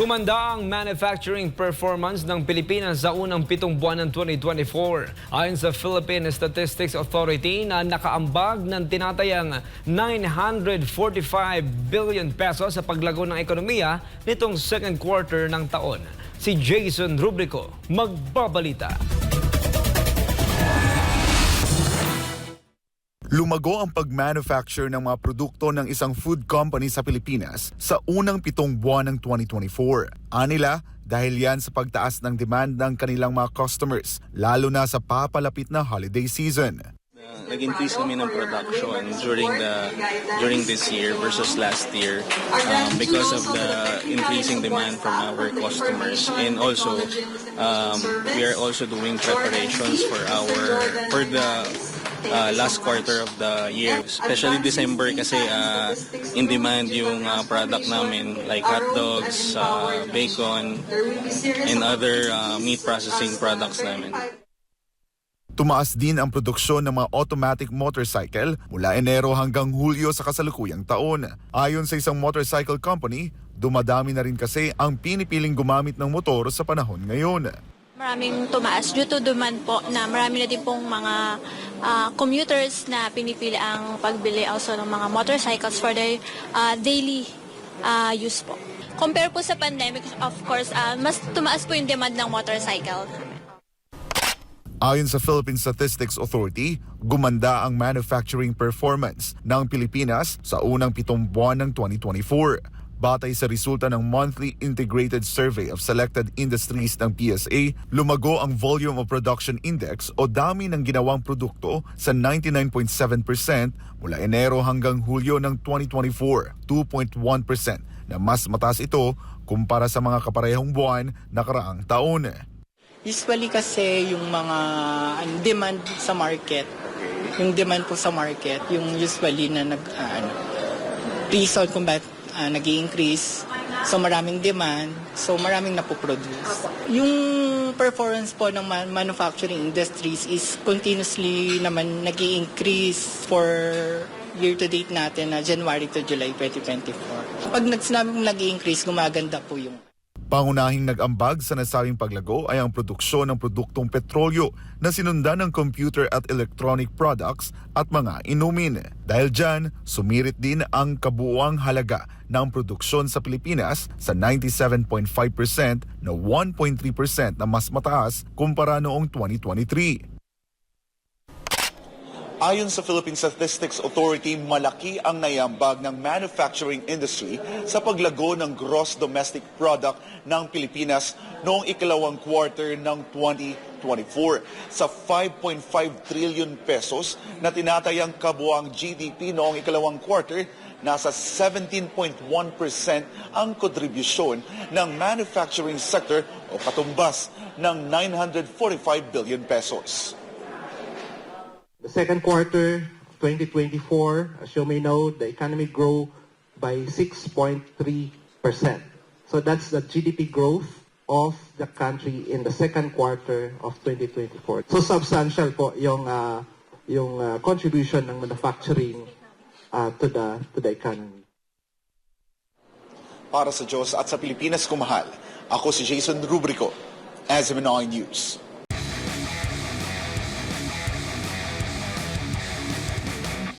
Gumanda ang manufacturing performance ng Pilipinas sa unang 7 buwan ng 2024. Ayon sa Philippine Statistics Authority na nakaambag ng tinatayang 945 billion pesos sa paglago ng ekonomiya nitong second quarter ng taon. Si Jason Rubrico magbabalita. Lumago ang pag-manufacture ng mga produkto ng isang food company sa Pilipinas sa unang 7 buwan ng 2024. Anila, dahil yan sa pagtaas ng demand ng kanilang mga customers, lalo na sa papalapit na holiday season. Nag-increase kami ng production during this year versus last year because of the increasing demand from our customers, and also we are also doing preparations for the last quarter of the year, especially December kasi in demand yung product namin like hot dogs, bacon, and other meat processing products namin. Tumaas din ang produksyon ng mga automatic motorcycle mula Enero hanggang Hulyo sa kasalukuyang taon. Ayon sa isang motorcycle company, dumadami na rin kasi ang pinipiling gumamit ng motor sa panahon ngayon. Maraming tumaas due to demand po na marami na din pong mga commuters na pinipili ang pagbili also ng mga motorcycles for their daily use po. Compare po sa pandemic, of course, mas tumaas po yung demand ng motorcycle. Ayon sa Philippine Statistics Authority, gumanda ang manufacturing performance ng Pilipinas sa unang 7 buwan ng 2024. Batay sa resulta ng Monthly Integrated Survey of Selected Industries ng PSA, lumago ang Volume of Production Index o dami ng ginawang produkto sa 99.7% mula Enero hanggang Hulyo ng 2024, 2.1% na mas mataas ito kumpara sa mga kaparehong buwan nakaraang taon. Usually kasi yung mga demand sa market, yung demand po sa market, yung usually na reason kung bakit nag-i-increase. So maraming demand, so maraming napoproduce. Yung performance po ng manufacturing industries is continuously naman nag-i-increase for year-to-date natin na January to July 2024. Pag sinabi mong nag-i-increase, gumaganda po yung Pangunahing nag-ambag sa nasabing paglago ay ang produksyon ng produktong petrolyo na sinundan ng computer at electronic products at mga inumin. Dahil dyan, sumirit din ang kabuuang halaga ng produksyon sa Pilipinas sa 97.5% na 1.3% na mas mataas kumpara noong 2023. Ayon sa Philippine Statistics Authority, malaki ang naiambag ng manufacturing industry sa paglago ng gross domestic product ng Pilipinas noong ikalawang quarter ng 2024 sa 5.5 trillion pesos na tinatayang kabuang GDP noong ikalawang quarter. Nasa 17.1% ang kontribusyon ng manufacturing sector o katumbas ng 945 billion pesos. The second quarter of 2024, as you may know, the economy grew by 6.3%. So that's the GDP growth of the country in the second quarter of 2024. So substantial po yung contribution ng manufacturing to the economy. Para sa Diyos at sa Pilipinas kumahal, ako si Jason Rubrico, SMNI News.